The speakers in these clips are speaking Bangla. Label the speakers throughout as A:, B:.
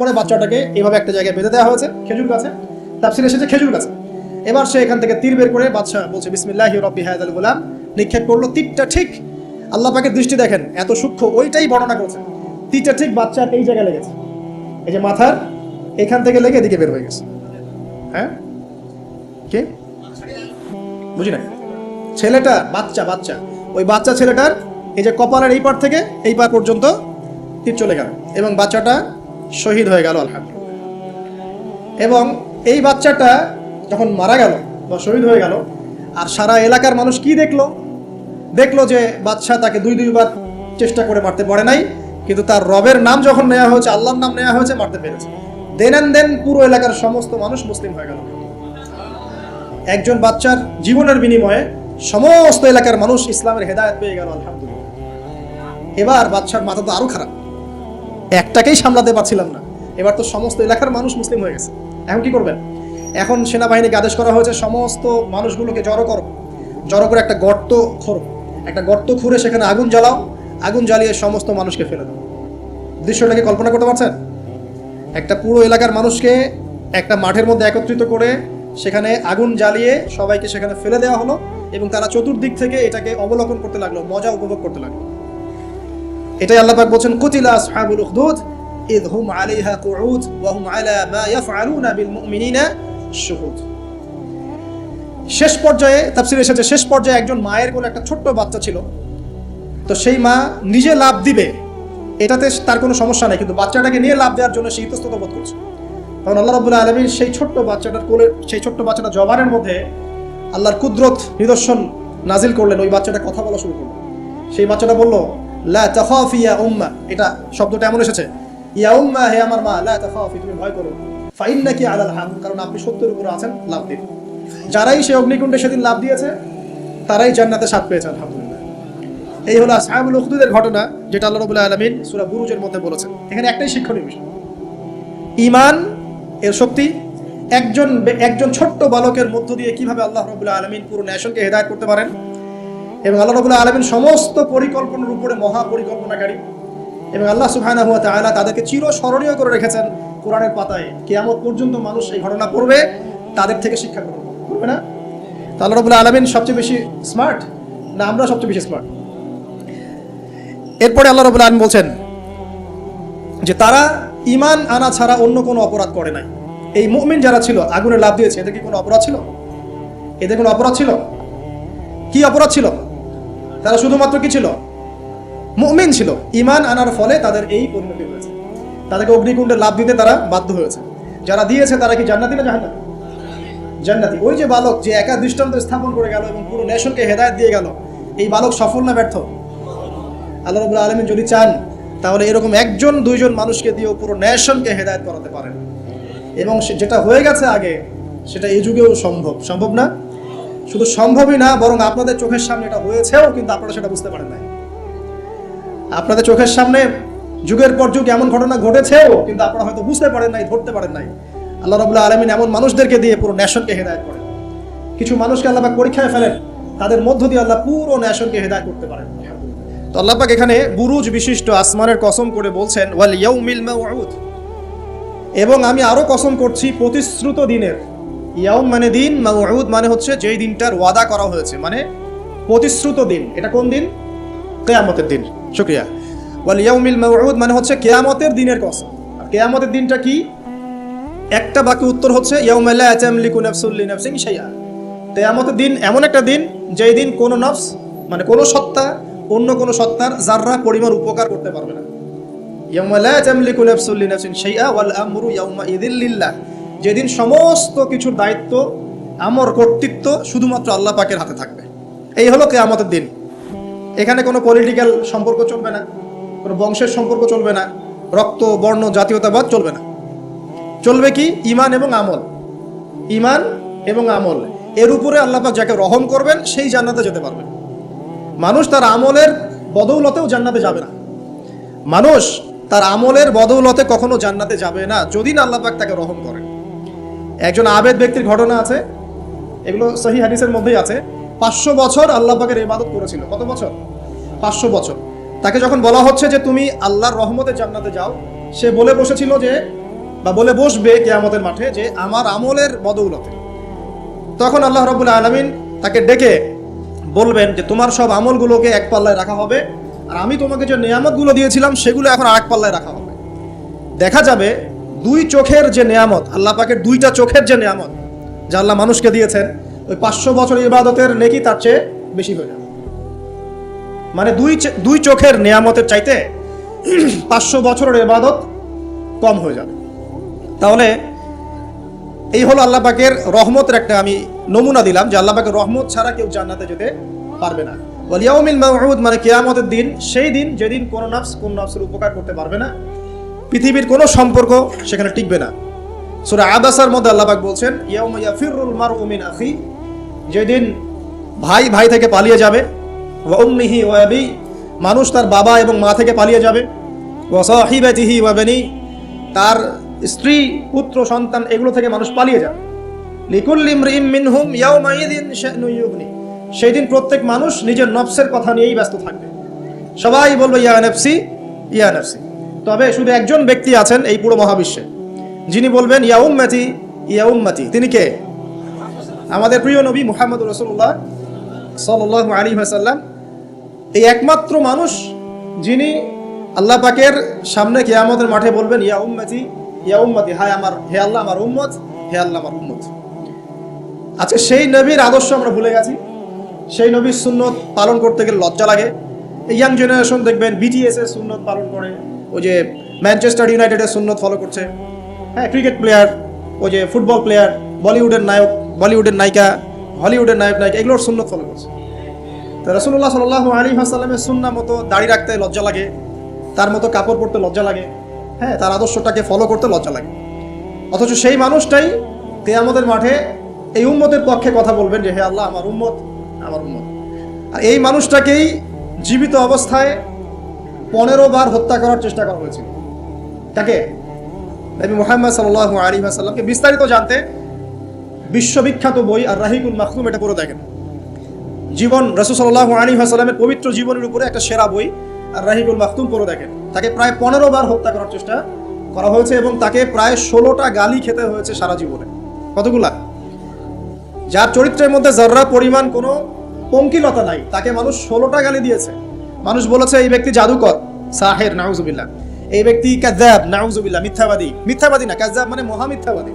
A: পরে বাচ্চাটাকে এইভাবে একটা জায়গায় বেঁধে দেওয়া হয়েছে খেজুর গাছে, তাফসীরে এসেছে খেজুর গাছে। এবার সে এখান থেকে তীর বের করে বাদশা বলছে বিসমিল্লাহি রাব্বি হাযাল গোলাম, নিক্ষেপ করলো। তীরটা ঠিক আল্লাহ পাকের দৃষ্টি দেখেন এত সূক্ষ্ম, ওইটাই বর্ণনা করেছে। তীরটা ঠিক বাচ্চার এই জায়গায় লেগেছে, এই যে মাথার এখান থেকে লেগে এদিকে বের হয়ে গেছে। হ্যাঁ কি বুঝি না, ছেলেটা বাচ্চা বাচ্চা ওই বাচ্চা ছেলেটার এই যে কপালের এই পার থেকে এই পার পর্যন্ত তীর চলে গেল এবং বাচ্চাটা শহীদ হয়ে গেল আলহামদুলিল্লাহ। এবং এই বাচ্চাটা যখন মারা গেল বা শহীদ হয়ে গেল, আর সারা এলাকার মানুষ কি দেখলো যে বাচ্চা তাকে দুইবার চেষ্টা করে মারতে পারে নাই, কিন্তু তার রবের নাম যখন নেওয়া হয়েছে, আল্লাহর নাম নেওয়া হয়েছে, মারতে পেরেছে। দেন পুরো এলাকার সমস্ত মানুষ মুসলিম হয়ে গেল। একজন বাচ্চার জীবনের বিনিময়ে সমস্ত এলাকার মানুষ ইসলামের হেদায়েত পেয়ে গেল আলহামদুলিল্লাহ। এবার বাচ্চার মাথা তো আরো খারাপ, একটাকেই সামলাতে পারছিলাম না, এবার তো সমস্ত এলাকার মানুষ মুসলিম হয়ে গেছে। এখন কি করবেন? এখন সেনাবাহিনীকে আদেশ করা হয়েছে সমস্ত মানুষগুলোকে জড়ো করে একটা গর্ত খোঁড়ো, একটা গর্ত খুঁড়ে সেখানে আগুন জ্বালাও, আগুন জ্বালিয়ে সমস্ত মানুষকে ফেলে দাও। দৃশ্যটাকে কল্পনা করতে পারছেন? একটা পুরো এলাকার মানুষকে একটা মাঠের মধ্যে একত্রিত করে সেখানে আগুন জ্বালিয়ে সবাইকে সেখানে ফেলে দেওয়া হলো এবং তারা চতুর্দিক থেকে এটাকে অবলোকন করতে লাগলো, মজা উপভোগ করতে লাগলো। এটাই আল্লাহ পাক বলেন কুতিলা আসহাবুল উখদুদ ইয হুম আলাইহা কুউদ ওয়া হুম আলা মা ইয়াফআলুনা বিল মুমিনিনা শুহুদ। শেষ পর্যায়ে তাফসীরে এসেছে, শেষ পর্যায়ে একজন মায়ের কোলে একটা ছোট্ট বাচ্চা ছিল। তো সেই মা নিজে লাভ দিবে এটাতে তার কোনো সমস্যা নেই, কিন্তু বাচ্চাটাকে নিয়ে লাভ দেওয়ার জন্য সে ইতস্তত বোধ করছে। তখন আল্লাহ রাব্বুল আলামিন সেই ছোট্ট বাচ্চাটার কোলে, সেই ছোট্ট বাচ্চাটার জবানের মধ্যে আল্লাহর কুদরত নিদর্শন নাজিল করলেন। ওই বাচ্চাটা কথা বলা শুরু করলো। সেই বাচ্চাটা বলল লা তাখাফি ইয়া উম্মা, এটা শব্দটা এমন এসেছে, ইয়া উম্মা, হে আমার মা, লা তাখাফি, তুমি ভয় করো, ফাইন্নাকি আলাল হক, কারণ আপনি সত্যের উপর আছেন, লাভ দিন। যারাই সেই অগ্নিকুণ্ডে সেদিন লাভ দিয়েছে তারাই জান্নাতে স্বাদ পেয়েছে আলহামদুলিল্লাহ। এই হলো আসহাবুল উখদুদের ঘটনা, যেটা আল্লাহ রাব্বুল আলামিন সূরা বুরুজের মধ্যে বলেছেন। এখানে একটাই শিক্ষণীয় বিষয়, ঈমান এর শক্তি। একজন ছোট্ট বালকের মধ্য দিয়ে কিভাবে আল্লাহ রাব্বুল আলামিন পুরো নেশনকে হেদায়েত করতে পারেন, এবং আল্লাহ রাব্বুল আলামিন সমস্ত পরিকল্পনার উপরে মহা পরিকল্পনাকারী, এবং আল্লাহ সুবহানাহু ওয়া তাআলা তাদেরকে চিরস্মরণীয় করে রেখেছেন কোরআনের পাতায়। কিয়ামত পর্যন্ত মানুষ এই ঘটনা পড়বে, তাদের থেকে শিক্ষা গ্রহণ করবে না? তো আল্লাহ রাব্বুল আলামিন সবচেয়ে বেশি স্মার্ট না আমরা সবচেয়ে বেশি স্মার্ট? এরপরে আল্লাহ রাব্বুল আলামিন বলছেন যে তারা ঈমান আনা ছাড়া অন্য কোনো অপরাধ করে নাই। এই মুমিন যারা ছিল আগুনে লাফ দিয়েছে, এদের কি কোনো অপরাধ ছিল? এদের কোনো অপরাধ ছিল? কি অপরাধ ছিল? তারা শুধুমাত্র কি ছিল? মুমিন ছিল। ঈমান আনার ফলে তাদের এই পরিণতি হয়েছে, তাদেরকে অগ্নিকুণ্ডে লাফ দিতে তারা বাধ্য হয়েছে। যারা দিয়েছে তারা কি জান্নাতি না জাহান্নামী? জান্নাতি। ওই যে বালক যে একা দৃষ্টান্ত স্থাপন করে গেল এবং পুরো নেশনকে হেদায়েত দিয়ে গেল, এই বালক সফল না ব্যর্থ? আল্লাহ রাব্বুল আলামিন যদি চান তাহলে এরকম একজন দুইজন মানুষকে দিয়েও পুরো নেশনকে হেদায়েত করাতে পারেন। এবং যেটা হয়ে গেছে আগে সেটা এই যুগেও সম্ভব না? শুধু সম্ভবই না, বরং আপনাদের চোখের সামনে এটা হয়েছেও, কিন্তু আপনারা সেটা বুঝতে পারেন নাই। আপনাদের চোখের সামনে যুগের পর যুগ এমন ঘটনা ঘটেছেও, কিন্তু আপনারা হয়তো বুঝতে পারেন নাই, ধরতে পারেন নাই। আল্লাহ রাব্বুল আলামিন এমন মানুষদেরকে দিয়ে পুরো নেশনকে হেদায়েত করেন। কিছু মানুষকে আল্লাহ পাক পরীক্ষায় ফেলেন, তাদের মধ্য দিয়ে আল্লাহ পুরো নেশনকে হেদায়েত করতে পারেন। তো আল্লাহ পাক এখানে বুরুজ বিশিষ্ট আসমানের কসম করে বলছেন ওয়াল ইয়াউমিল মাউউদ, এবং আমি আরো কসম করছি প্রতিশ্রুত দিনের। ইয়াউম মানে দিন, মাউউদ মানে হচ্ছে যেই দিনটার ওয়াদা করা হয়েছে, মানে প্রতিশ্রুত দিন। এটা কোন দিন? কিয়ামতের দিন। শুকরিয়া। ওয়াল ইয়াউমিল মাউউদ মানে হচ্ছে কিয়ামতের দিনের কসম। আর কিয়ামতের দিনটা কি? একটা বাক্য উত্তর হচ্ছে ইয়াউমা লা তামলিকু নাফসুন লিনাফসিন শাইআ। কিয়ামতের দিন এমন একটা দিন যেই দিন কোনো নফস, মানে কোনো সত্তা অন্য কোনো সত্তার যাররা পরিমাণ উপকার করতে পারবে না। ইয়াউমা লা তামলিকু নাফসুন লিনাফসিন শাইআ ওয়াল আমরু ইয়াউমা ইযিল লিল্লাহ, যেদিন সমস্ত কিছুর দায়িত্ব, আমর, কর্তৃত্ব শুধুমাত্র আল্লাহ পাকের হাতে থাকবে। এই হলো কিয়ামতের দিন। এখানে কোনো পলিটিক্যাল সম্পর্ক চলবে না, কোনো বংশের সম্পর্ক চলবে না, রক্ত, বর্ণ, জাতীয়তাবাদ চলবে না। চলবে কি? ঈমান এবং আমল। ঈমান এবং আমল, এর উপরে আল্লাহ পাক যাকে রহম করবেন সেই জান্নাতে যেতে পারবে। মানুষ তার আমলের বদৌলতেও জান্নাতে যাবে না। মানুষ তার আমলের বদৌলতে কখনো জান্নাতে যাবে না যদি না আল্লাহ পাক তাকে রহম করেন। একজন আবেদ ব্যক্তির ঘটনা আছে, এগুলো সহিহ হাদিসের মধ্যেই আছে। 500 বছর আল্লাহ পাকের ইবাদত করেছিল। কত বছর? 500 বছর। তাকে যখন বলা হচ্ছে যে তুমি আল্লাহর রহমতে জান্নাতে যাও, সে বলে বসেছিল যে বা বলে বসবে কিয়ামতের মাঠে যে আমার আমলের বদৌলতে। তখন আল্লাহ রাব্বুল আলামিন তাকে ডেকে বলবেন যে তোমার সব আমলগুলোকে এক পাল্লায় রাখা হবে, আর আমি তোমাকে যে নেয়ামতগুলো দিয়েছিলাম সেগুলো এখন আরেক পাল্লায় রাখা হবে। দেখা যাবে দুই চোখের যে নেয়ামত, আল্লাহ পাকের দুইটা চোখের যে নেয়ামত যা আল্লাহ মানুষকে দিয়েছেন, ওই 500 বছর ইবাদতের নেকি তার চেয়ে বেশি হয়ে যাবে। মানে দুই চোখের নেয়ামতের চাইতে 500 বছরের ইবাদত কম হয়ে যাবে। তাহলে এই হলো আল্লাহ পাকের রহমতের একটা আমি নমুনা দিলাম যে আল্লাহ পাকের রহমত ছাড়া কেউ জান্নাতে যেতে পারবে না। ওয়াল ইয়াউমিল মাউউদ মানে কিয়ামতের দিন, সেই দিন যেদিন কোন নফসের উপকার করতে পারবে না, পৃথিবীর কোনো সম্পর্ক সেখানে টিকবে না। সূরা আবাসার মধ্যে আল্লাহ পাক বলছেন ইয়াউমা ইয়াফিরুল মারউ মিন আখি, যেদিন ভাই থেকে পালিয়ে যাবে, ওয়া উম্মিহি ওয়া আবি, মানুষ তার বাবা এবং মা থেকে পালিয়ে যাবে, ওয়া সাহিবাতিহি ওয়া বানি, তার স্ত্রী পুত্র সন্তান এগুলো থেকে মানুষ পালিয়ে যাবে। লিকুল্লি ইমরিইম মিনহুম ইয়াউমাইযিন শা'নুন ইউগনি, সেই দিন প্রত্যেক মানুষ নিজের নফসের কথা নিয়েই ব্যস্ত থাকবে। সবাই বলবে ইয়া নাফসি ইয়া নাফসি। তবে শুধু একজন ব্যক্তি আছেন এই পুরো মহাবিশ্বে যিনি বলবেন ইয়া উম্মতি ইয়া উম্মতি। তিনি কে? আমাদের প্রিয় নবী মুহাম্মদুর রাসূলুল্লাহ সাল্লাল্লাহু আলাইহি ওয়াসাল্লাম, এই একমাত্র মানুষ যিনি আল্লাহ পাকের সামনে কিয়ামতের মাঠে বলবেন ইয়া উম্মতি ইয়া উম্মতি, হে আল্লাহ আমার উম্মত, হে আল্লাহ আমার উম্মত। আচ্ছা, সেই নবীর আদর্শ আমরা ভুলে গেছি। সেই নবীর সুন্নত পালন করতে গেলে লজ্জা লাগে। ইয়াং জেনারেশন দেখবেন বিটিএস এর সুন্নত পালন করে, ওই যে ম্যানচেস্টার ইউনাইটেডের সুন্নত ফলো করছে, হ্যাঁ, ক্রিকেট প্লেয়ার, ওই যে ফুটবল প্লেয়ার, বলিউডের নায়ক, বলিউডের নায়িকা, হলিউডের নায়িকা এগুলোর সুন্নত ফলো করছে। তো রাসূলুল্লাহ সাল্লাল্লাহু আলাইহি ওয়াসাল্লামের সুন্নাহ মতো দাড়ি রাখতে লজ্জা লাগে, তার মতো কাপড় পরতে লজ্জা লাগে, হ্যাঁ, তার আদর্শটাকে ফলো করতে লজ্জা লাগে। অথচ সেই মানুষটাই কিয়ামতের মাঠে এই উম্মতের পক্ষে কথা বলবেন যে হে আল্লাহ আমার উম্মত, আমার উম্মত। আর এই মানুষটাকেই জীবিত অবস্থায় 15 বার হত্যা করার চেষ্টা করা হয়েছিল। তাকে নবী মুহাম্মদ সাল্লাল্লাহু আলাইহি ওয়াসাল্লামকে বিস্তারিত জানতে বিশ্ববিখ্যাত বই আর রাহিকুল মাখতুম এটা পড়ে দেখেন। জীবন রাসূল সাল্লাল্লাহু আলাইহি ওয়াসাল্লামের পবিত্র জীবনের উপরে একটা সেরা বই আর রাহিকুল মাখতুম পড়ে দেখেন। তাকে প্রায় 15 বার হত্যা করার চেষ্টা করা হয়েছে এবং তাকে প্রায় 16টা গালি খেতে হয়েছে সারা জীবনে। কতগুলা? যার চরিত্রের মধ্যে যাররা পরিমাণ কোনো পঙ্কিলতা নাই, তাকে মানুষ 16টা গালি দিয়েছে। মানুষ বলেছে এই ব্যক্তি জাদুকর, সাহের, নাউজুবিল্লাহ। এই ব্যক্তি কাযযাব, নাউজুবিল্লাহ, মিথ্যাবাদী। মিথ্যাবাদী না, কাযযাব মানে মহামিথ্যাবাদী।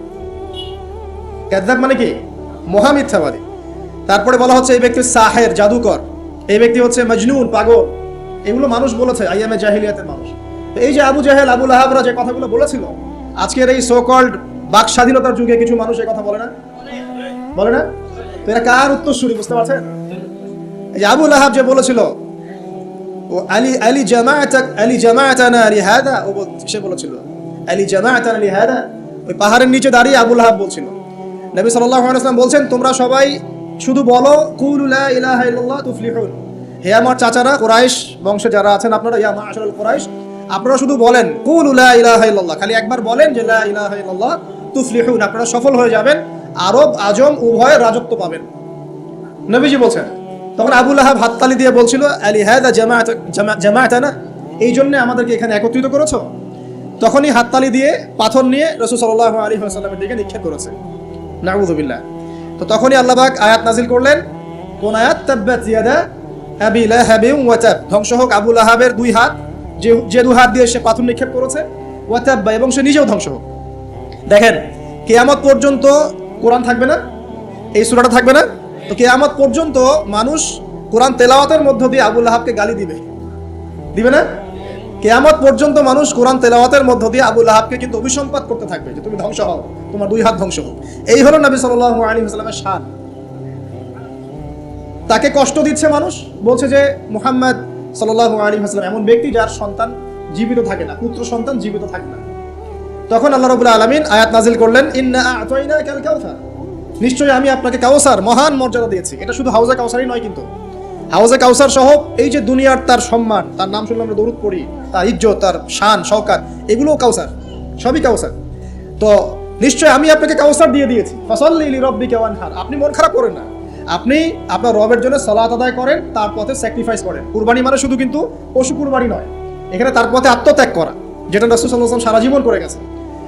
A: কাযযাব মানে কি? মহামিথ্যাবাদী। তারপরে বলা হচ্ছে এই ব্যক্তি সাহের, জাদুকর। এই ব্যক্তি হচ্ছে মজনুন, পাগল। এগুলো মানুষ বলেছে আইয়ামে জাহিলিয়াতের মানুষ। তো এই যে আবু জাহেল, আবু লাহাবরা যে কথাগুলো বলেছিল, আজকের এই সো কল্ড বাক স্বাধীনতার যুগে কিছু মানুষ এই কথা বলে না? বলে না? তো এরা কার উত্তরসূরি বুঝতে পারছেন? এই যে আবু লাহাব যে বলেছিল ও আলী জামাআতানা লিহাদা, ও সে বলেছিল আলী জামাআতানা লিহাদা, ওই পাহাড়ের নিচে দাঁড়িয়ে আবু লাহাব বলছিল। নবী সাল্লাল্লাহু আলাইহি ওয়াসাল্লাম বলছেন তোমরা সবাই শুধু বলো কুলু লা ইলাহা ইল্লাল্লাহ তুফলিহুন। হে আমার চাচারা, কুরাইশ বংশে যারা আছেন আপনারা, ইয়া মা'আশারাল কুরাইশ, আপনারা শুধু বলেন কুলু লা ইলাহা ইল্লাল্লাহ, খালি একবার বলেন যে লা ইলাহা ইল্লাল্লাহ তুফলিহুন, আপনারা সফল হয়ে যাবেন, আরব আজম উভয় রাজত্ব পাবেন। নবীজি বলছেন। তখন আবু লাহাব হাততালি দিয়ে বলছিল আলী হাদা জামাআতানা, এই জন্য আমাদেরকে এখানে একত্রিত করেছো। তখনই হাততালি দিয়ে পাথর নিয়ে রাসূল সাল্লাল্লাহু আলাইহি ওয়াসাল্লামের দিকে নিক্ষেপ করেছে। নাউযুবিল্লাহ। তো তখনই আল্লাহ পাক আয়াত নাজিল করলেন। কোন আয়াত? তাব্বাত ইয়াদা আবি লাহাবিন ওয়া তাব, ধ্বংস হোক আবু লাহাবের দুই হাত, যে দুই হাত দিয়ে সে পাথর নিক্ষেপ করেছে, ওয়া তাব, এবং সে নিজেও ধ্বংস হোক। দেখেন, কিয়ামত পর্যন্ত কোরআন থাকবে না, এই সূরাটা থাকবে না। তো কিয়ামত পর্যন্ত মানুষ কোরআন তেলাওয়াতের মধ্য দিয়ে আবু লাহাবকে গালি দিবে না? কিয়ামত পর্যন্ত মানুষ কোরআন তেলাওয়াতের মধ্য দিয়ে আবু লাহাবকে কিন্তু অভিসম্পাত করতে থাকবে যে তুমি ধ্বংস হও, তোমার দুই হাত ধ্বংস হোক। এই হলো নবী সাল্লাল্লাহু আলাইহি ওয়াসাল্লামের শান। তাকে কষ্ট দিচ্ছে মানুষ, বলছে যে মুহাম্মদ সাল্লাল্লাহু আলাইহি ওয়াসাল্লাম এমন ব্যক্তি যার সন্তান জীবিত থাকে না, পুত্র সন্তান জীবিত থাকে না। তখন আল্লাহ রাব্বুল আলামিন আয়াত নাজিল করলেন ইন্না আ'তাইনাকাল কাউসার, নিশ্চয়ই আমি আপনাকে কাউসার, মহান মর্যাদা দিয়েছি। এটা শুধু হাউজে কাউসারই নয়, কিন্তু হাউজে কাউসার সহ এই যে দুনিয়ার তার সম্মান, তার নাম শুনলে আমরা দরুদ পড়ি, তার ইজ্জত, তার শান শওকাত, এগুলোও কাউসার, সবই কাউসার। তো নিশ্চয়ই আমি আপনাকে কাউসার দিয়ে দিয়েছি। ফাসাল্লি লিরাব্বিকা ওয়ানহার, আপনি মন খারাপ করেন না, আপনি আপনার রবের জন্য সালাত আদায় করেন, তার পথে স্যাক্রিফাইস করেন। কুরবানি মানে শুধু কিন্তু পশু কুরবানি নয়, এখানে তার পথে আত্মত্যাগ করা, যেটা রাসূল সাল্লাল্লাহু আলাইহি ওয়াসাল্লাম সারা জীবন করে গেছে।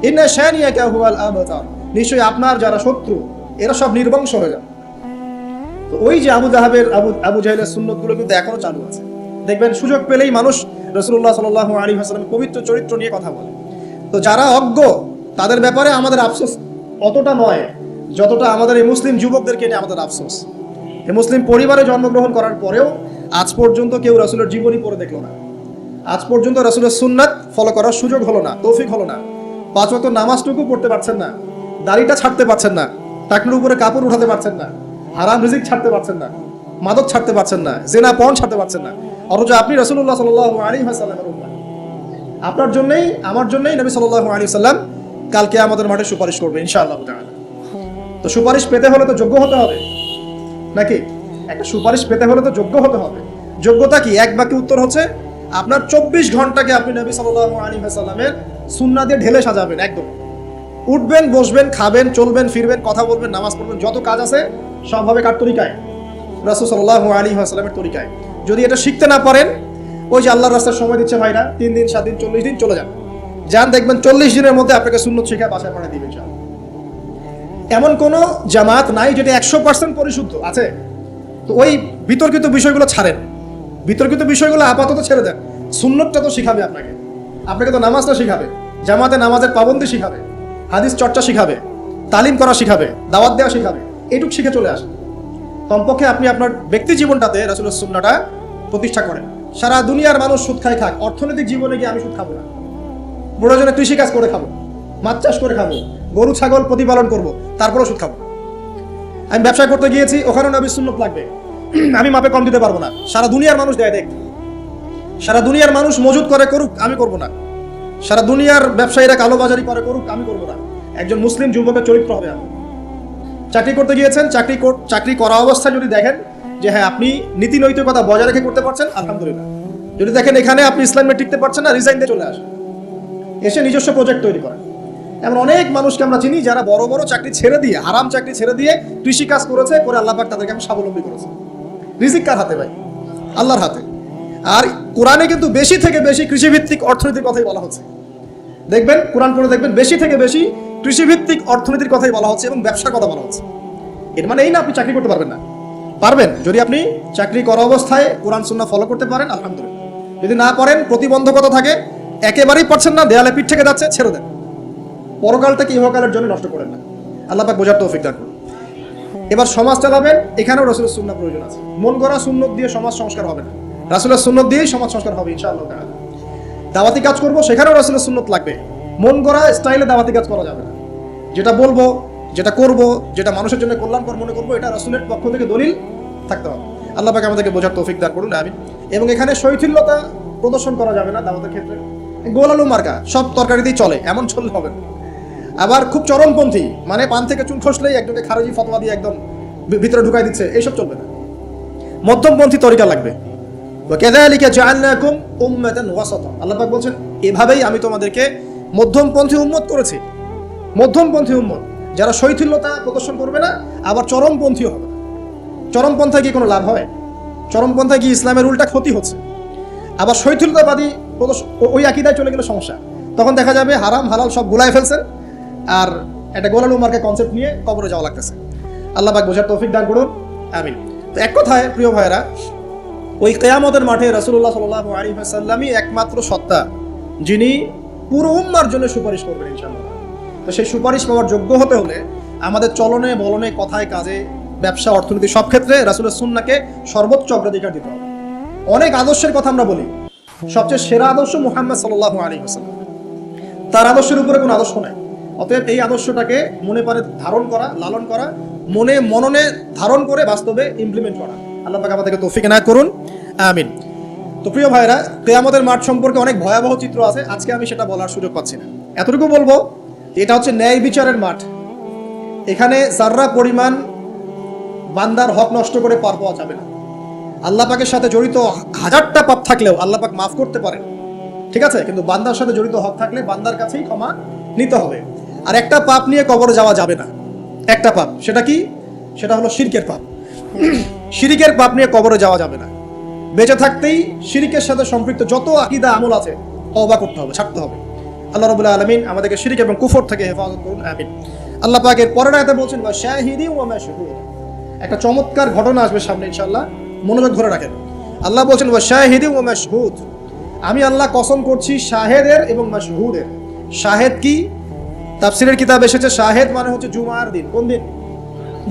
A: ইন্না শানিয়াকা হুয়াল আবতার, নিশ্চয়ই আপনার যারা শত্রু এরা সব নির্বংশ হয়ে যাবে। তো ওই যে আবু জাহেলের সুন্নতগুলো কিন্তু এখনো চালু আছে। দেখবেন সুযোগ পেলেই মানুষ রাসূলুল্লাহ সাল্লাল্লাহু আলাইহি ওয়াসাল্লামের পবিত্র চরিত্র নিয়ে কথা বলে। তো যারা অজ্ঞ তাদের ব্যাপারে আমাদের আফসোস অতটা নয় যতটা আমাদের এই মুসলিম যুবকদেরকে নিয়ে আমাদের আফসোস। এই মুসলিম পরিবারে জন্মগ্রহণ করার পরেও আজ পর্যন্ত কেউ রাসূলের জীবনী পড়ে দেখলো না, আজ পর্যন্ত রাসূলের সুন্নাত ফলো করার সুযোগ হলো না, তৌফিক হলো না। 5 ওয়াক্ত নামাজটুকু পড়তে পারছেন না, দাড়িটা ছাড়তে পারছেন না, টাকনুর উপরে কাপড় উঠাতে পারছেন না, হারাম রিজিক ছাড়তে পারছেন না, মাদক ছাড়তে পারছেন না, জিনা পণ ছাড়তে পারছেন না, অথচ আপনি রাসূলুল্লাহ সাল্লাল্লাহু আলাইহি ওয়াসাল্লামের উম্মত। আপনার জন্যই আমার জন্যই নবী সাল্লাল্লাহু আলাইহি ওয়াসাল্লাম কালকে আমাদের মাঠে সুপারিশ করবে ইনশাআল্লাহ তাআলা। তো সুপারিশ পেতে হলে তো যোগ্য হতে হবে নাকি? একটা সুপারিশ পেতে হলে তো যোগ্য হতে হবে। যোগ্যতা কি? এক বাক্যে উত্তর হচ্ছে আপনার 24 ঘন্টাকে আপনি নবী সাল্লাল্লাহু আলাইহি ওয়াসাল্লামের সুন্নাহ দিয়ে ঢেলে সাজাবেন। একদম উঠবেন, বসবেন, খাবেন, চলবেন, ফিরবেন, কথা বলবেন, নামাজ পড়বেন, যত কাজ আছে সব হবে কার তরিকায়? রাসূল সাল্লাল্লাহু আলাইহি ওয়াসাল্লামের তরিকায়। যদি এটা শিখতে না পারেন, ওই যে আল্লাহর রাস্তায় সময় দিচ্ছে ভাইরা, 3 দিন 7 দিন 40 দিন চলে যান, দেখবেন 40 দিনের মধ্যে আপনাকে সুন্নত শিখা বাসায় পাঠিয়ে দিবে ইনশাআল্লাহ। এমন কোনো জামাত নাই যেটা 100% পরিশুদ্ধ আছে। তো ওই বিতর্কিত বিষয়গুলো ছাড়েন, বিতর্কিত বিষয়গুলো আপাতত ছেড়ে দেন। সুন্নতটা তো শিখাবে আপনাকে তো নামাজটা শিখাবে, জামাতে নামাজের পাবন্দি শিখাবে, হাদিস চর্চা শিখাবে, তালিম করা শিখাবে, দাওয়াত দেওয়া শিখাবে। এইটুক শিখে চলে আসে। কমপক্ষে আপনি আপনার ব্যক্তি জীবনটাতে রাসূলের সুন্নাহটা প্রতিষ্ঠা করেন। সারা দুনিয়ার মানুষ সুদ খায় খাক, অর্থনৈতিক জীবনে গিয়ে আমি সুদ খাবো না। প্রয়োজনে কৃষিকাজ করে খাবো, মাছ চাষ করে খাবো, গরু ছাগল প্রতিপালন করবো, তারপরেও সুদ খাবো। আমি ব্যবসা করতে গিয়েছি, ওখানেও নবীর সুন্নত লাগবে, আমি মাপে কম দিতে পারবো না। সারা দুনিয়ার মানুষ দেয়, দেখ, সারা দুনিয়ার মানুষ মজুদ করে করুক, আমি করবো না। সারা দুনিয়ার ব্যবসায়ীরা কালোবাজারি করে করুক, আমি করবো না। একজন মুসলিম যুবকের চরিত্র হবে। আপনি চাকরি করতে গিয়েছেন, চাকরি করা অবস্থায় যদি দেখেন যে হ্যাঁ আপনি নীতি নৈতিকতা বজায় রেখে করতে পারছেন, আলহামদুলিল্লাহ। যদি দেখেন এখানে আপনি ইসলামে টিকতে পারছেন না, রিজাইন দিয়ে চলে আসেন, এসে নিজস্ব প্রজেক্ট তৈরি করেন। এমন অনেক মানুষকে আমরা চিনি যারা বড় বড় চাকরি ছেড়ে দিয়ে, হারাম চাকরি ছেড়ে দিয়ে কৃষি কাজ করেছে, করে আল্লাহ পাক তাদেরকে আমি স্বাবলম্বী করেছে। রিজিক কার হাতে ভাই? আল্লাহর হাতে। আর কোরআনে কিন্তু বেশি থেকে বেশি কৃষিভিত্তিক অর্থনীতির কথাই বলা হচ্ছে। দেখবেন কোরআন পড়ে দেখবেন বেশি থেকে বেশি কৃষিভিত্তিক অর্থনীতির কথাই বলা হচ্ছে এবং ব্যবসার কথা বলা হচ্ছে। এর মানে এই না আপনি চাকরি করতে পারবেন না, পারবেন। যদি আপনি চাকরি করা অবস্থায় কোরআন সুন্নাহ ফলো করতে পারেন, আলহামদুলিল্লাহ। যদি না পারেন, প্রতিবন্ধকতা থাকে, একেবারেই পারছেন না, দেয়ালে পিঠ থেকে যাচ্ছে, ছেড়ে দেন। পরকালটাকে ইহকালের জন্য নষ্ট করেন না। আল্লাহ পাক বোঝার তৌফিক দান করুন। এবার সমাজ চালাবেন, এখানেও রাসূলের সুন্নাহ প্রয়োজন আছে। মন গড়া সুন্নত দিয়ে সমাজ সংস্কার হবে না, রাসূলের সুন্নত দিয়েই সমাজ সংস্কার হবে ইনশাআল্লাহ তাআলা। দাওয়াতি কাজ করব, সেখানেও রাসূলের সুন্নত লাগবে। মন গড়া স্টাইলে দাওয়াতি কাজ করা যাবে না। যেটা বলবো, যেটা করব, যেটা মানুষের জন্য কল্যাণকর মনে করবো, এটা রাসূলের পক্ষ থেকে দলিল থাকতে হবে। আল্লাহ পাক আমাদেরকে বোঝার তৌফিক দান করুন, আমিন। এবং এখানে শৈথিল্যতা প্রদর্শন করা যাবে না দাওয়াতের ক্ষেত্রে। গোলালু মার্কা সব তরকারিতেই চলে, এমন চললে হবে না। আবার খুব চরমপন্থী, মানে পান থেকে চুন খসলেই একজনকে খারেজি ফতোয়া দিয়ে একদম ভিতরে ঢুকাই দিচ্ছে, এইসব চলবে না। মধ্যমপন্থী তরিকা লাগবে। ওয়াকাযালিকা জাআলনাকুম উম্মাতান ওয়াসাতা, আল্লাহ পাক বলছেন এভাবেই আমি তোমাদেরকে মধ্যমপন্থী উম্মত করেছি। মধ্যমপন্থী উম্মত, যারা শৈথিল্যতা প্রদর্শন করবে না, আবার চরমপন্থীও হবে না। চরমপন্থায় কি কোনো লাভ হয়? চরমপন্থায় কি ইসলামের উল্টা ক্ষতি হচ্ছে? আবার শৈথিল্যতাবাদী ওই আকীদায় চলে গেলে সমস্যা। তখন দেখা যাবে হারাম হালাল সব গুলায় ফেলছেন, আর একটা গোলালু মার্কা কনসেপ্ট নিয়ে কবরে যাওয়া লাগতেছে। আল্লাহ পাক বোঝার তৌফিক দান করুন, আমিন। তো এক কথায় প্রিয় ভাইয়েরা, ওই কিয়ামতের মাঠে রাসূলুল্লাহ সাল্লাল্লাহু আলাইহি ওয়াসাল্লামই একমাত্র সত্তা যিনি পুরো উম্মার জন্য সুপারিশ করবেন ইনশাআল্লাহ। তো সেই সুপারিশ পাওয়ার যোগ্য হতে হলে আমাদের চলনে বলনে, কথায় কাজে, ব্যবসা, অর্থনীতি সব ক্ষেত্রে রাসূলের সুন্নাহকে সর্বোচ্চ অগ্রাধিকার দিতে হবে। অনেক আদর্শের কথা আমরা বলি, সবচেয়ে সেরা আদর্শ মুহাম্মদ সাল্লাল্লাহু আলাইহি ওয়াসাল্লাম। তার আদর্শের উপরে কোনো আদর্শ নাই। অতএব এই আদর্শটাকে মনে প্রাণে ধারণ করা, লালন করা, মনে মননে ধারণ করে বাস্তবে ইমপ্লিমেন্ট করা। আল্লাহ পাক আমাদেরকে তৌফিক এনায়েত করুন, আমিন। তো প্রিয় ভাইরা, কিয়ামতের মাঠ সম্পর্কে অনেক ভয়াবহ চিত্র আছে, আজকে আমি সেটা বলার সুযোগ পাচ্ছি না। এতটুকু বলবো, এটা হচ্ছে ন্যায় বিচারের মাঠ। এখানে যাররা পরিমাণ বান্দার হক নষ্ট করে পার পাওয়া যাবে না। আল্লাহ পাকের সাথে জড়িত 1000টা পাপ থাকলেও আল্লাহ পাক মাফ করতে পারেন, ঠিক আছে, কিন্তু বান্দার সাথে জড়িত হক থাকলে বান্দার কাছেই ক্ষমা নিতে হবে। আর একটা পাপ নিয়ে কবরে যাওয়া যাবে না। একটা পাপ, সেটা কি? সেটা হলো শিরকের পাপ। শিরিকের পাপ নিয়ে কবরে যাওয়া যাবে না। বেঁচে থাকতেই শিরিকের সাথে সম্পৃক্ত যত আকীদা আমল আছে তওবা করতে হবে, ছাড়তে হবে। আল্লাহ রাব্বুল আলামিন আমাদেরকে শিরক এবং কুফর থেকে হেফাজত করুন, আমিন। আল্লাহ পাকের পরের আয়াতে বলছেন ওয়া শাহিদি ওয়া মাশহুদ। একটা চমৎকার ঘটনা আসবে সামনে ইনশাআল্লাহ, মনোযোগ ধরে রাখেন। আল্লাহ বলছেন ওয়া শাহিদি ওয়া মাশহুদ, আমি আল্লাহ কসম করছি শাহেদের এবং মাশহুদের। শাহেদ কি? তাফসীরের কিতাব এসেছে শাহেদ মানে হচ্ছে জুমার দিন। কোন দিন?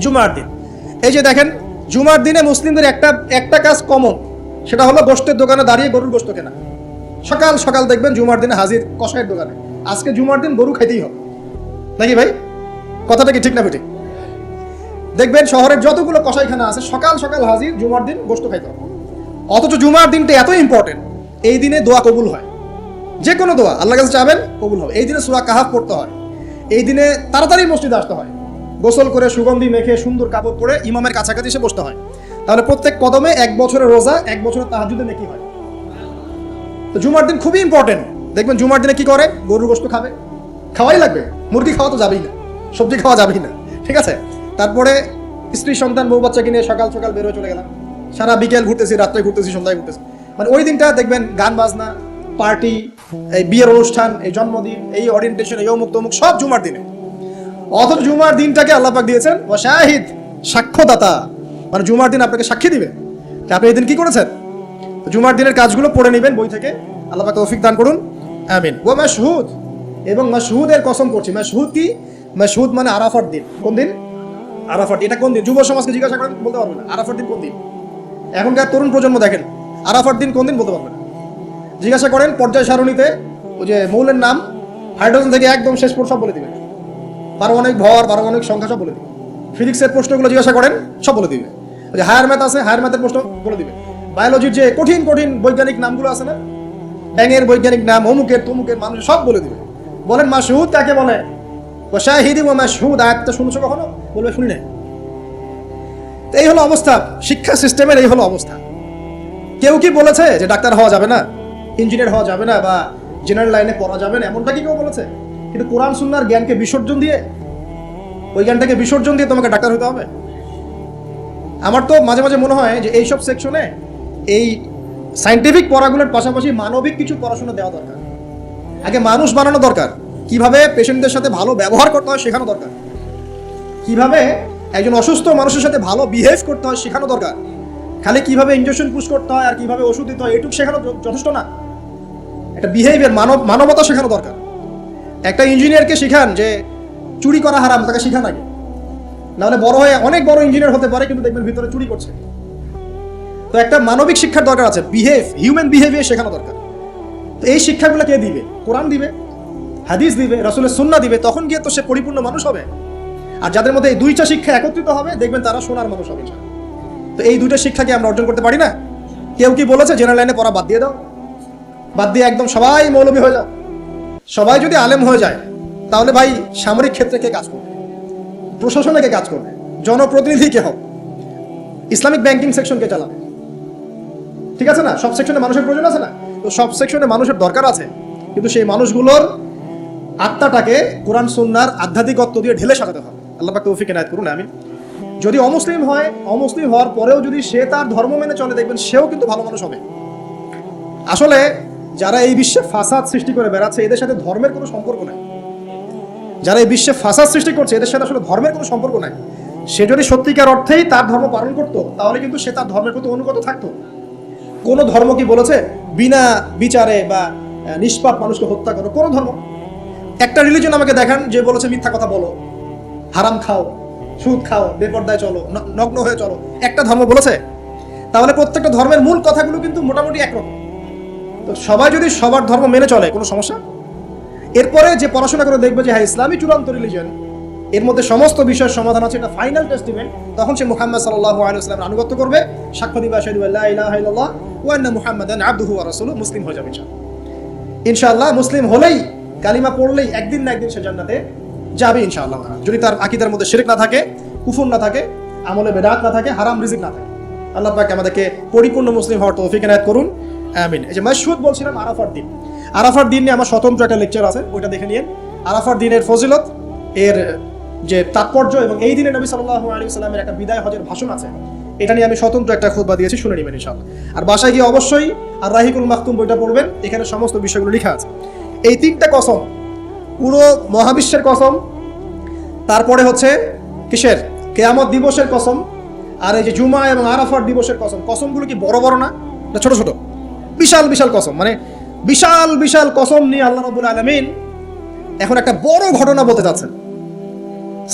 A: জুমার দিন। এই যে দেখেন, জুমার দিনে মুসলিমদের একটা কাজ কমন, সেটা হলো গোশতের দোকানে দাঁড়িয়ে গরুর গোশত কেনা। সকাল সকাল দেখবেন জুমার দিনে হাজির কসাইয়ের দোকানে, আজকে জুমার দিন গরু খাইতেই হবে, নাকি ভাই? কথাটা কি ঠিক না ঠিক? দেখবেন শহরের যতগুলো কসাইখানা আছে সকাল সকাল হাজির জুমার দিন গোশত খাইতে হবে। অথচ জুমার দিনটা এত ইম্পর্টেন্ট, এই দিনে দোয়া কবুল হয়। যে কোনো দোয়া আল্লাহর কাছে চাবেন কবুল হবে। এই দিনে সূরা কাহাফ পড়তে হয়, এই দিনে তাড়াতাড়ি মসজিদে আসতে হয়, গোসল করে সুগন্ধি মেখে সুন্দর কাপড় পরে ইমামের কাছাকাছি এসে বসতে হয়। তাহলে প্রত্যেক কদমে 1 বছরের রোজা, 1 বছরের তাহাজ্জুদে নেকি হয়। তো জুমার দিন খুবই ইম্পর্টেন্ট। দেখবেন জুমার দিনে কি করে, গরুর গোশত খাবে, খাওয়াই লাগবে। মুরগি খাওয়া তো যাবেই না, সবজি খাওয়া যাবেই না, ঠিক আছে? তারপরে স্ত্রী সন্তান বউ বাচ্চাকে নিয়ে সকাল সকাল বের হয়ে চলে গেলাম, সারা বিকেল ঘুরতেছি, রাত্রে ঘুরতেছি, সন্ধ্যায় ঘুরতেছি। মানে ওই দিনটা দেখবেন গান বাজনা, পার্টি, এই বিয়ের অনুষ্ঠান, এই জন্মদিন, এই ওরিয়েন্টেশন, এই অমুক তমুক সব জুমার দিনে। অথচ জুমার দিনটাকে আল্লাহ পাক দিয়েছেন ওয়া শাহিদ, সাক্ষ্যদাতা। মানে জুমার দিন আপনাকে সাক্ষী দিবে যে আপনি এই দিন কি করেছেন। জুমার দিনের কাজগুলো পড়ে নেবেন বই থেকে, আল্লাহ পাক তৌফিক দান করুন, আমিন। ওয়া মাশহুদ, এবং মাশহুদের কসম করছি। মাশহুদ কি? মাশহুদ মানে আরাফার দিন। কোন দিন? আরাফার দিন। এটা কোন দিন? যুব সমাজকে জিজ্ঞাসা করেন, বলতে পারবে না। আরাফার দিন কোন দিন? এখনকার তরুণ প্রজন্ম দেখেন আরাফার দিন কোন দিন বলতে পারবে না। জিজ্ঞাসা করেন পর্যায় সারণীতে ওই যে মৌলের নাম, হাইড্রোজেন থেকে একদম শেষ পর্যন্ত সব বলে দিবে, পারমাণবিক ভর, পারমাণবিক সংখ্যা সব বলে দিবে। ফিজিক্সের প্রশ্নগুলো জিজ্ঞাসা করেন, সব বলে দিবে। ওই যে হায়ার ম্যাথ আছে, হায়ার ম্যাথের প্রশ্ন বলে দিবে। বায়োলজির যে কঠিন কঠিন বৈজ্ঞানিক নামগুলো আছে না, ব্যাঙের বৈজ্ঞানিক নাম, অমুকের তমুকের, মানুষ সব বলে দিবে। বলেন মাশহুদ কাকে বলে? ওয়া শাহিদি ওয়া মাশহুদ, আয়াতটা শুনছো কখনো? বলবে শুনি নাই। এই হলো অবস্থা, শিক্ষা সিস্টেমের এই হলো অবস্থা। কেউ কি বলেছে যে ডাক্তার হওয়া যাবে না, ইঞ্জিনিয়ার হওয়া যাবে না, বা জেনারেল লাইনে পড়া যাবে না? এমনটা কি কেউ বলেছে? কিন্তু কোরআন সুন্নাহর জ্ঞানকে বিসর্জন দিয়ে, ওই জ্ঞানটাকে বিসর্জন দিয়ে তোমাকে ডাক্তার হতে হবে? আমার তো মাঝে মাঝে মনে হয় যে এইসব সেকশনে এই সায়েন্টিফিক পড়াগুলোর পাশাপাশি মানবিক কিছু পড়াশোনা দেওয়া দরকার। আগে মানুষ বানানো দরকার, কিভাবে পেশেন্টদের সাথে ভালো ব্যবহার করতে হয় শেখানো দরকার, কিভাবে একজন অসুস্থ মানুষের সাথে ভালো বিহেভ করতে হয় শেখানো দরকার। খালি কিভাবে ইনজেকশন পুশ করতে হয় আর কিভাবে ওষুধ দিতে হয় এটুকু শেখানো যথেষ্ট না। একটা বিহেভিয়ার, মানবতা শেখানো দরকার। একটা ইঞ্জিনিয়ারকে শেখান যে চুরি করা হারাম, তাকে শেখান আগে, নাহলে বড় হয়ে অনেক বড় ইঞ্জিনিয়ার হতে পারে কিন্তু দেখবেন ভিতরে চুরি করছে। তো একটা মানবিক শিক্ষার দরকার আছে, হিউম্যান বিহেভিয়ার শেখানো দরকার। তো এই শিক্ষাগুলো কে দিবে? কোরআন দিবে, হাদিস দিবে, রাসূলের সুন্নাহ দিবে। তখন গিয়ে তো সে পরিপূর্ণ মানুষ হবে। আর যাদের মধ্যে এই দুইটা শিক্ষা একত্রিত হবে দেখবেন তারা সোনার মানুষ হবে। তো এই দুইটা শিক্ষাকে আমরা অর্জন করতে পারি না? কেউ কি বলেছে জেনারেল লাইনে পড়া বাদ দিয়ে দাও, বাদ দিয়ে একদম সবাই মৌলবী হয়ে যাও? সবাই যদি আলেম হয়ে যায় তাহলে ভাই সামরিক ক্ষেত্রে কে কাজ করবে, প্রশাসনে কে কাজ করবে, জনপ্রতিনিধি কে হবে, ইসলামিক ব্যাংকিং সেকশন কে চালাবে? ঠিক আছে না? সব সেকশনে মানুষের প্রয়োজন আছে না? তো সব সেকশনে মানুষের দরকার আছে, কিন্তু সেই মানুষগুলোর আত্মাটাকে কোরআন সুন্নাহর আধ্যাত্মিকত্ব দিয়ে ঢেলে সাজাতে হবে। আল্লাহ পাক তৌফিক এনায়েত করুন, আমিন। যদি অমুসলিম হয়, অমুসলিম হওয়ার পরেও যদি সে তার ধর্ম মেনে চলে দেখবেন সেও কিন্তু ভালো মানুষ হবে। আসলে যারা এই বিশ্বে ফাসাদ সৃষ্টি করে বেড়াচ্ছে এদের সাথে ধর্মের কোনো সম্পর্ক নাই। যারা এই বিশ্বে ফাসাদ সৃষ্টি করছে এদের সাথে আসলে ধর্মের কোনো সম্পর্ক নাই। সে যদি সত্যিকার অর্থেই তার ধর্ম পালন করতো তাহলে কিন্তু সে তার ধর্মের প্রতি অনুগত থাকতো। কোন ধর্ম কি বলেছে বিনা বিচারে বা নিষ্পাপ মানুষকে হত্যা করো? কোন ধর্ম? একটা রিলিজন আমাকে দেখান যে বলেছে মিথ্যা কথা বলো, হারাম খাও, সুদ খাও, বেপরদায় চলো, নগ্ন হয়ে চলো? একটা ধর্ম বলেছে? তাহলে প্রত্যেকটা ধর্মের মূল কথাগুলো কিন্তু মোটামুটি একরকম। তো সবাই যদি সবার ধর্ম মেনে চলে কোনো সমস্যা? এরপরে যে পড়াশোনা করে দেখবে যে হ্যাঁ ইসলামী চূড়ান্ত রিলিজন, এর মধ্যে সমস্ত বিষয়ের সমাধান আছে, এটা ফাইনাল টেস্টিমেন্ট, তখন সে মুহাম্মদ সাল্লাল্লাহু আলাইহি ওয়াসাল্লামের আনুগত্য করবে, সাক্ষ্য দিবে আশহাদু আল্লা ইলাহা ইল্লাল্লাহ ওয়া আন্না মুহাম্মাদান আবদুহু ওয়া রাসূলুহু, মুসলিম হয়ে যাবে ইনশাআল্লাহ। মুসলিম হলেই, কালিমা পড়লেই একদিন না একদিন সে জান্নাতে যাবে ইনশাআল্লাহ, যদি তার আকীদার মধ্যে শিরক না থাকে, কুফর না থাকে, আমলে বেদাত না থাকে, হারাম রিজিক না থাকে। আল্লাহ পাক আমাদেরকে পরিপূর্ণ মুসলিম হওয়ার তৌফিক এনায়েত করুন, আমিন। এই যে মাশহুদ বলছিলাম আরাফার দিন, আরাফার দিন নিয়ে আমার স্বতন্ত্র একটা লেকচার আছে, ওইটা দেখে নিন। আরাফার দিনের ফজিলত, এর যে তাৎপর্য, এবং এই দিনে নবী সাল্লাল্লাহু আলাইহি ওয়াসাল্লামের একটা বিদায় হজের ভাষণ আছে, এটা নিয়ে আমি স্বতন্ত্র একটা খুতবা দিয়েছি, শুনে নেবেন ইনশাআল্লাহ। আর বাসায় গিয়ে অবশ্যই আর রাহিকুল মাকতুম বইটা পড়বেন, এখানে সমস্ত বিষয়গুলো লেখা আছে। এই তিনটা কসম, পুরো মহাবিশ্বের কসম, তারপরে হচ্ছে কিসের, কিয়ামত দিবসের কসম, আর এই যে জুমা এবং আরাফার দিবসের কসম। কসমগুলো কি বড় বড় না, না ছোট ছোট? বিশাল বিশাল কসম, মানে বিশাল বিশাল কসম নিয়ে আল্লাহ রাব্বুল আলামিন এখন একটা বড় ঘটনা বলতে যাচ্ছেন।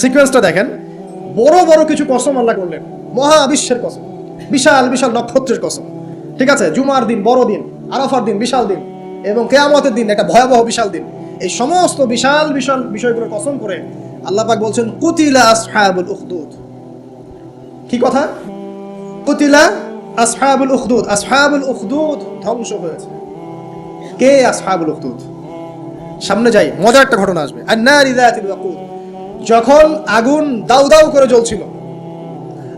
A: সিকোয়েন্সটা দেখেন, বড় বড় কিছু কসম আল্লাহ করলেন, মহাবিশ্বের কসম, বিশাল বিশাল নক্ষত্রের কসম, ঠিক আছে, জুমার দিন বড় দিন, আরাফার দিন বিশাল দিন, এবং কিয়ামতের দিন একটা ভয়াবহ বিশাল দিন। এই সমস্ত বিশাল বিশাল বিষয়গুলোর কসম করে আল্লাহ পাক বলছেন কুতিলা আসহাবুল উখদুদ। কি কথা? কুতিলা আসহাবুল উখদুদ। আসহাবুল উখদুদ ধ্বংস হয়েছে। কে আসহাবুল উখদুদ? সামনে যাই, মজার একটা ঘটনা আসবে। আন-নারি যাতিল ওয়াকুদ, যখন আগুন দাউ দাউ করে জ্বলছিল,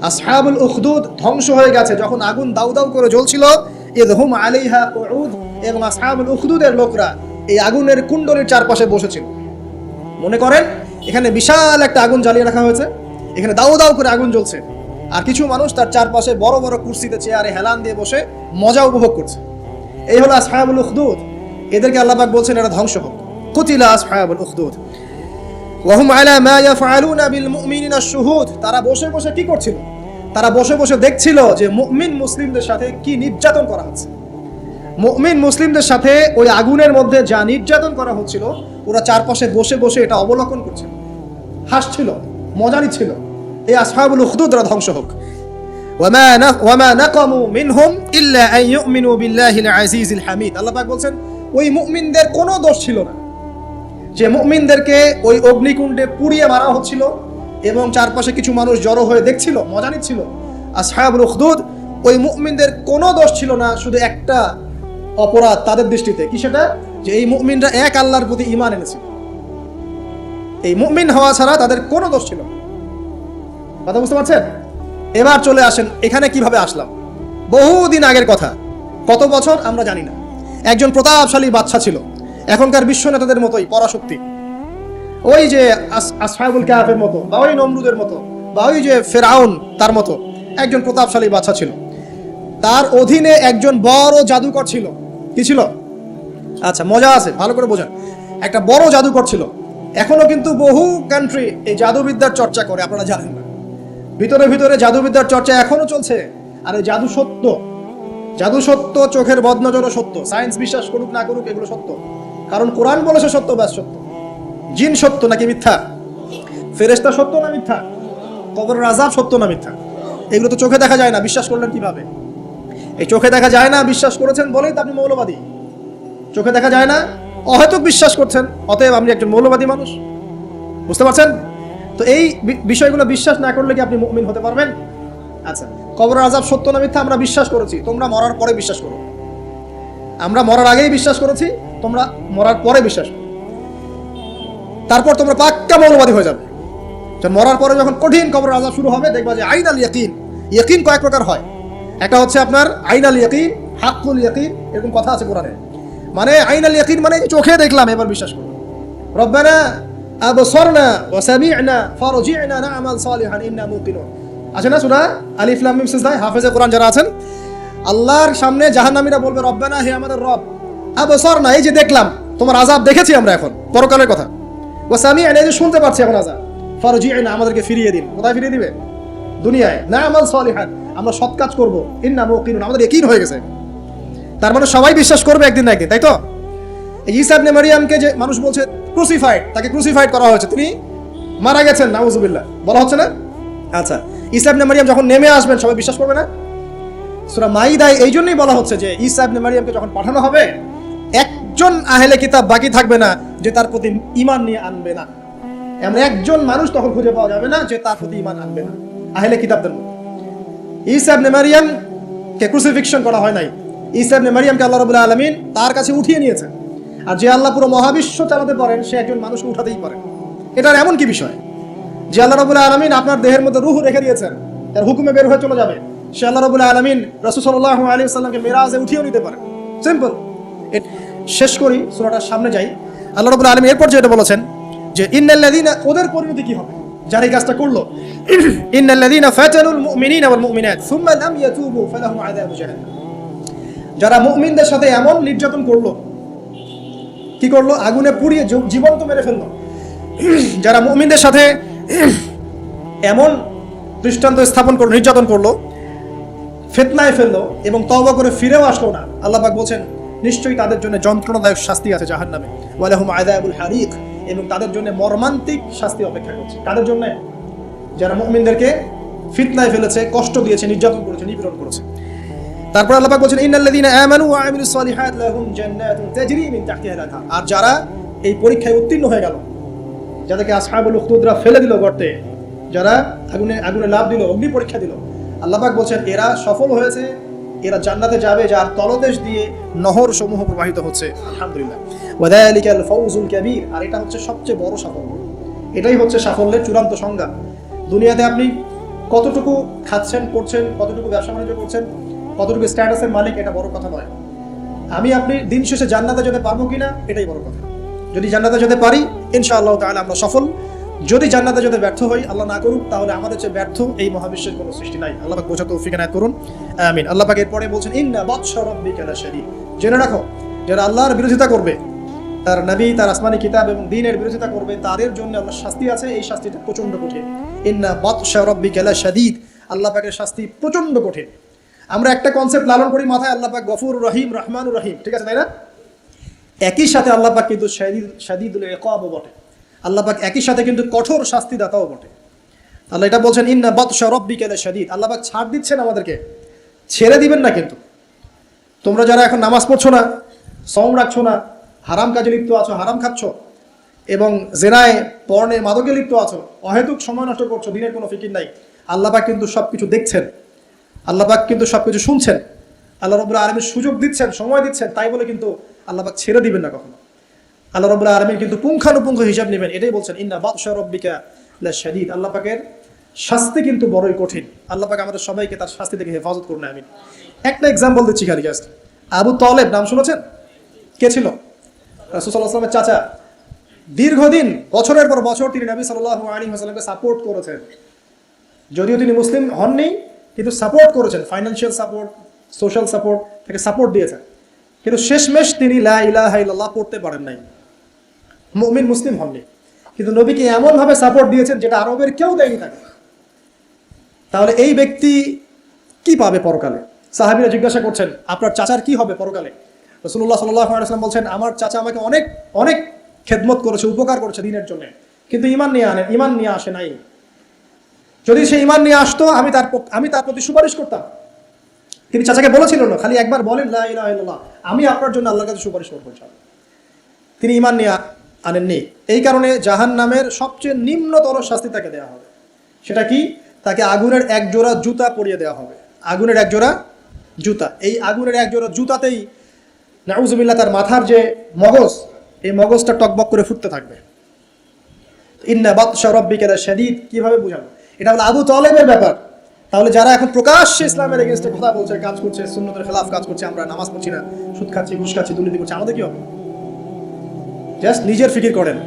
A: আসহাবুল উখদুদ ধ্বংস হয়ে গেছে যখন আগুন দাউ দাউ করে জ্বলছিল। ইযহুম আলাইহা কুউদ, এবং আসহাবুল উখদুদের লোকরা এই আগুনের কুণ্ডলীর চারপাশে বসেছিল। মনে করেন এখানে বিশাল একটা আগুন জ্বালিয়ে রাখা হয়েছে, এখানে দাউ দাউ করে আগুন জ্বলছে, আর কিছু মানুষ তার চারপাশে বড় বড় কুরসিতে, চেয়ারে হেলান দিয়ে বসে মজা উপভোগ করছে। এই হলো আসহাবুল উখদুদ। এদেরকে আল্লাহ পাক বলছেন এরা ধ্বংস হোক। কুতিলা আসহাবুল উখদুদ ওয়াহুম আলা মা ইয়াফআলুনা বিল মুমিনিনা শুহুদ। তারা বসে বসে কি করছিল? তারা বসে বসে দেখছিল যে মুমিন মুসলিমদের সাথে কি নির্যাতন করা হচ্ছে। মুমিন মুসলিমদের সাথে ওই আগুনের মধ্যে যা নির্যাতন করা হচ্ছিল, ওরা চারপাশে বসে বসে এটা অবলোকন করছিল, হাসছিল, মজা নিচ্ছিল। এই আসহাবুল উখদুদরা ধ্বংস হোক। ওয়ামা নাকামু মিনহুম ইল্লা আন ইউমিনু বিল্লাহিল আজিজিল হামিদ। আল্লাহ পাক বলছেন ওই মুমিনদের কোনো দোষ ছিল না যে মুমিনদেরকে ওই অগ্নিকুণ্ডে পুড়িয়ে মারা হচ্ছিল এবং চারপাশে কিছু মানুষ জড়ো হয়ে দেখছিল, মজা নিচ্ছিল। আসহাবুল উখদুদ, ওই মুমিনদের কোনো দোষ ছিল না, শুধু একটা অপরাধ তাদের দৃষ্টিতে। কি সেটা? যে এই মুমিনরা এক আল্লাহর প্রতি ঈমান এনেছিল। এই মুমিন হওয়া ছাড়া তাদের কোনো দোষ ছিল না। কথা বুঝতে পারছেন? এবার চলে আসেন এখানে কিভাবে আসলাম। বহুদিন আগের কথা, কত বছর আমরা জানি না। একজন প্রতাপশালী বাদশা ছিল, এখনকার বিশ্ব নেতাদের মতোই পরাশক্তি, ওই যে আসহাবুল কাহফের মতো, বা ওই নমরুদের মতো, বা ওই যে ফেরাউন তার মতো একজন প্রতাপশালী বাদশা ছিল। তার অধীনে একজন বড় জাদুকর ছিল। কি ছিল? আচ্ছা, মজা আছে, ভালো করে বোঝেন। একটা বড় জাদুকর ছিল। এখনো কিন্তু বহু কান্ট্রি এই জাদুবিদ্যার চর্চা করে, আপনারা জানেন না। ভিতরে ভিতরে জাদুবিদ্যার চর্চা এখনো চলছে। আর এই জাদু সত্য, জাদু সত্য, চোখের বদনজরও সত্য। সায়েন্স বিশ্বাস করুক না করুক, এগুলো সত্য, কারণ কোরআন বলেছে সত্য, ব্যাস সত্য। জিন সত্য নাকি মিথ্যা? ফেরেশতা সত্য না মিথ্যা? কবরের আযাব সত্য না মিথ্যা? এগুলো তো চোখে দেখা যায় না, বিশ্বাস করলেন কিভাবে? এই চোখে দেখা যায় না বিশ্বাস করেছেন বলেই তো আপনি মৌলবাদী। চোখে দেখা যায় না, অহেতুক বিশ্বাস করছেন, অতএব আপনি একজন মৌলবাদী মানুষ। বুঝতে পারছেন? তো এই বিষয়গুলো বিশ্বাস না করলে কি আপনি মুমিন হতে পারবেন? আচ্ছা, কবরের আযাব সত্য না মিথ্যা আমরা বিশ্বাস করেছি, তোমরা মরার পরে বিশ্বাস করো। আমরা মরার আগেই বিশ্বাস করেছি, তোমরা মরার পরে বিশ্বাস করো। তারপর তোমরা পাক্কা মৌলবাদী হয়ে যাবে। মরার পরে যখন কঠিন কবরের আযাব শুরু হবে, দেখবা যে আইনাল ইয়াকিন। ইয়াকিন কয়েক প্রকার হয়। একটা হচ্ছে আপনার আইনাল ইয়াকিন, হাক্কুল ইয়াকিন, এরকম কথা আছে কোরআনে। মানে আইনাল ইয়াকিন মানে চোখে দেখলাম এবার বিশ্বাস করো। রব্বানা আবসারনা ওয়া সামি'না ফারজি'না না'মাল সালিহান ইন্না মুকিনুন। আছে না সূরা আলিফ লাম মিম সিজদা? হাফেজে কোরআন যারা আছেন, আল্লাহর সামনে জাহান্নামীরা বলবে রব্বানা, হে আমাদের রব, আবসারনা, এই যে দেখলাম, তোমার আযাব দেখেছি আমরা, এখন পরকালের কথা। ওয়া সামি'না, এই যে শুনতে পাচ্ছি এখন আযাব, ফারজি'না, আমাদেরকে ফিরিয়ে দিন। কোথায় ফিরিয়ে দিবে? দুনিয়ায়। না'মাল সালিহান, আমরা সৎ কাজ করব, ইন্না মুকিনুন, আমাদের ইয়াকিন হয়ে গেছে। তার মানে সবাই বিশ্বাস করবে একদিন না একদিন, তাই তো? এই ঈসা ইবনে মারইয়ামকে যে মানুষ বলছে ক্রুসিফাইড, তাকে ক্রুসিফাইড করা হয়েছে, তিনি মারা গেছেন, নাউজুবিল্লাহ, বলা হচ্ছে না? আচ্ছা, ঈসা ইবনে মারইয়াম যখন নেমে আসবেন সবাই বিশ্বাস করবে না? সূরা মাইদায় এই জন্যই বলা হচ্ছে যে ঈসা ইবনে মারইয়ামকে যখন পাঠানো হবে, একজন আহলে কিতাব বাকি থাকবে না যে তার প্রতি ঈমান নিয়ে আনবে না। এমন একজন মানুষ তখন খুঁজে পাওয়া যাবে না যে তার প্রতি ঈমান আনবে না আহলে কিতাবদের মধ্যে। ঈসা ইবনে মারইয়ামকে ক্রুসিফিকশন করা হয় নাই। ঈসা ইবনে মারইয়ামকে আল্লাহ রাব্বুল আলামিন তার কাছে উঠিয়ে নিয়েছেন। আর যে আল্লাহ পুরো মহাবিশ্ব চালাতে পারেন, সে একজন মানুষকে উঠাতেই পারেন। এটার এমন কি বিষয় যে আল্লাহ রাব্বুল আলামিন আপনার দেহের মধ্যে রূহ রেখে দিয়েছেন, তার হুকুমে বের হয়ে চলে যাবে। সে আল্লাহ রাব্বুল আলামিন রাসূল সাল্লাল্লাহু আলাইহি ওয়াসাল্লামকে মিরাজে উঠিয়েও নিতে পারেন। সিম্পল। শেষ করি, সূরাটার সামনে যাই। আল্লাহ রাব্বুল আলামিন এরপর যেটা বলেছেন যে ইন্নাল্লাযীনা, ওদের পরিণতি কি হবে যারা এই কাজটা করলো? ইন্নাল্লাযীনা ফাতানুল মুমিনিনা ওয়াল মুমিনাত সুম্মা লাম ইয়াতুবু ফালাহুম আযাবু জাহান্নাম। যারা মুমিনদের সাথে এমন নির্যাতন করলো, কি করলো? আগুনে পুড়িয়ে জীবন্ত মেরে ফেললো। যারা মুমিনদের সাথে এমন দৃষ্টান্ত স্থাপন করলো, নির্যাতন করলো, ফিতনায় ফেললো এবং তওবা করে ফিরেও আসলো না, আল্লাহ পাক বলছেন নিশ্চয়ই তাদের জন্য যন্ত্রণাদায়ক শাস্তি আছে জাহান্নামে, ওয়ালাহুম আযাবুল হারিক, এবং তাদের জন্য মর্মান্তিক শাস্তি অপেক্ষা করছে। কাদের জন্য? যারা মুমিনদেরকে ফিতনায় ফেলেছে, কষ্ট দিয়েছে, নির্যাতন করেছে, নিপীড়ন করেছে। তারপর আল্লাহ পাক বলছেন ইন্নাল্লাযীনা আমানু ওয়া আমিলুস সালিহাত লাহুম জান্নাতুন তাজরি মিন তাহতিহা আল আনহার। আর যারা এই পরীক্ষায় উত্তীর্ণ হয়ে গেল, যাদেরকে আসহাবুল উখদুদরা ফেলে দিল গর্তে, যারা আগুনে লাফ দিল, অগ্নি পরীক্ষা দিল, আল্লাহ পাক বলছেন এরা সফল হয়েছে, এরা জান্নাতে যাবে যার তলদেশ দিয়ে নহর সমূহ প্রবাহিত হচ্ছে। আলহামদুলিল্লাহ, ওয়াযালিকাল ফাউজুল কাবীর। আর এটা হচ্ছে সবচেয়ে বড় সাফল্য, এটাই হচ্ছে সাফল্যের চূড়ান্ত সংজ্ঞা। দুনিয়াতে আপনি কতটুকু খাচ্ছেন, করছেন, কতটুকু ব্যবসা বাণিজ্য করছেন, কতটুকু স্ট্যাটাসের মালিক, এটা বড় কথা নয়। আপনি দিন শেষে জান্নাতে যেতে পারবো কিনা, এটাই বড় কথা। যদি জান্নাতে যেতে পারি ইনশাআল্লাহ তাআলা আমরা সফল। যদি জান্নাতে যেতে ব্যর্থ হই, আল্লাহ না করুক, তাহলে আমাদের চেয়ে ব্যর্থ এই মহাবিশ্বের কোনো সৃষ্টি নাই। আল্লাহ পাক বোঝা তৌফিক এনায়েত করুন, আমিন। আল্লাহ পাক এরপরে বলছেন ইন্না বাতশা রাব্বিকা লাশাদীদ। জেনে রাখো, যারা আল্লাহর বিরোধিতা করবে, তার নবী, তার আসমানি কিতাব এবং দ্বীনের বিরোধিতা করবে, তাদের জন্য আল্লাহর শাস্তি আছে। এই শাস্তিটা প্রচন্ড কঠিন। ইন্না বাতশা রাব্বিকা লাশাদীদ, আল্লাহ পাকের শাস্তি প্রচন্ড কঠিন। আমরা একটা কনসেপ্ট লালন করি মাথায়, আল্লাহ পাক গফুর রহিম, রহমানুর রহিম, ঠিক আছে, তাই না? একই সাথে আল্লাহ পাক কিন্তু শাদীদুল ইকাবও বটে। আল্লাহ পাক একই সাথে কিন্তু কঠোর শাস্তিদাতাও বটে। আল্লাহ এটা বলছেন ইন্না বাতশা রাব্বিকা লাশাদীদ। আল্লাহ পাক ছাড় দিচ্ছেন আমাদেরকে, ছেড়ে দিবেন না। কিন্তু তোমরা যারা এখন নামাজ পড়ছো না, সওম রাখছো না, হারাম কাজে লিপ্ত আছো, হারাম খাচ্ছ, এবং জেনায়, পর্নে, মাদকে লিপ্ত আছো, অহেতুক সময় নষ্ট করছো, দিনের কোনো ফিকির নাই, আল্লাহ পাক কিন্তু সবকিছু দেখছেন, আল্লাহ পাক কিন্তু সবকিছু শুনছেন, আল্লাহ রাব্বুল আলামিন সুযোগ দিচ্ছেন, সময় দিচ্ছেন। তাই বলে কিন্তু আল্লাহ পাক ছেড়ে দিবেন না কখনো। আল্লাহ রাব্বুল আলামিন কিন্তু পুঙ্খানুপুঙ্খ হিসাব নেবেন। এটাই বলছেন ইন্না বাতশা রাব্বিকা লাশাদীদ। আল্লাহ পাকের শাস্তি কিন্তু বড়ই কঠিন। আল্লাহ পাক আমাদের সবাইকে তার শাস্তি থেকে হেফাজত করুন, আমিন। একটা এক্সাম্পল দিচ্ছি খালি, জাস্ট। আবু তালেব নাম শুনেছেন? কে ছিল? রাসূল সাল্লাল্লাহু আলাইহি ওয়াসাল্লামের চাচা। দীর্ঘদিন, বছরের পর বছর তিনি নবী সাল্লাল্লাহু আলাইহি ওয়াসাল্লামকে সাপোর্ট করেছেন। যদিও তিনি মুসলিম হননি, কিন্তু সাপোর্ট করেছেন, ফাইন্যান্সিয়াল সাপোর্ট, সোশ্যাল সাপোর্ট, তাকে সাপোর্ট দিয়েছেন। কিন্তু শেষমেশ তিনি লা ইলাহা ইল্লাল্লাহ পড়তে পারেন নাই, মুমিন মুসলিম হননি। কিন্তু নবীকে এমনভাবে সাপোর্ট দিয়েছেন যেটা আরবের কেউ দেয়নি তাকে। তাহলে এই ব্যক্তি কি পাবে পরকালে? সাহাবীরা জিজ্ঞাসা করছেন আপনার চাচার কি হবে পরকালে? রাসূলুল্লাহ সাল্লাল্লাহু আলাইহি ওয়াসাল্লাম বলছেন আমার চাচা আমাকে অনেক অনেক খেদমত করেছে, উপকার করেছে দিনের জন্য, কিন্তু ঈমান নিয়ে আসে নাই। যদি সে ঈমান নিয়ে আসতো আমি তার প্রতি সুপারিশ করতাম। তিনি চাচাকে বলেছিল না, খালি একবার বলেন লা ইলাহা ইল্লাল্লাহ, আমি আপনার জন্য আল্লাহর কাছে সুপারিশ করব ইনশাআল্লাহ। তিনি ঈমান নিয়ে আনেননি। এই কারণে জাহান্নামের সবচেয়ে নিম্নতর শাস্তি তাকে দেওয়া হবে। সেটা কি? তাকে আগুনের এক জোড়া জুতা পরিয়ে দেওয়া হবে। আগুনের এক জোড়া জুতা। এই আগুনের এক জোড়া জুতাতেই নাউজুবিল্লাহ তার মাথার যে মগজ, এই মগজটা টকবক করে ফুটতে থাকবে। ইন্না বাতশা রাব্বিকা লাশাদীদ কিভাবে বুঝাবো? এটা হলো আবু তালেবের ব্যাপার। তাহলে যারা এখন প্রকাশ্যে ইসলামের এগেইনস্টে কথা বলছে, কাজ করছে, সুন্নতের খেলাফ কাজ করছে, আমরা নামাজ পড়ছি না, সুদ খাচ্ছি, ঘুষ খাচ্ছি, দুর্নীতি করছি, আমাদের কি হবে? জাস্ট নিজের ফিকির করেন,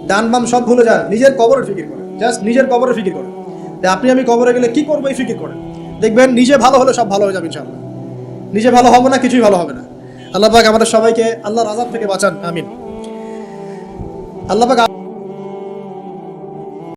A: ডান বাম সব ভুলে যান, নিজের কবরের ফিকির করেন, জাস্ট নিজের কবরের ফিকির করেন। আপনি আমি কবরে গেলে কি করবো এই ফিকির করেন, দেখবেন নিজে ভালো হলে সব ভালো হয়ে যাবে ইনশাআল্লাহ। নিজে ভালো হবে না, কিছুই ভালো হবে না। আল্লাহ পাক আমাদের সবাইকে আল্লাহর আযাব থেকে বাঁচান, আমিন। আল্লাহ পাক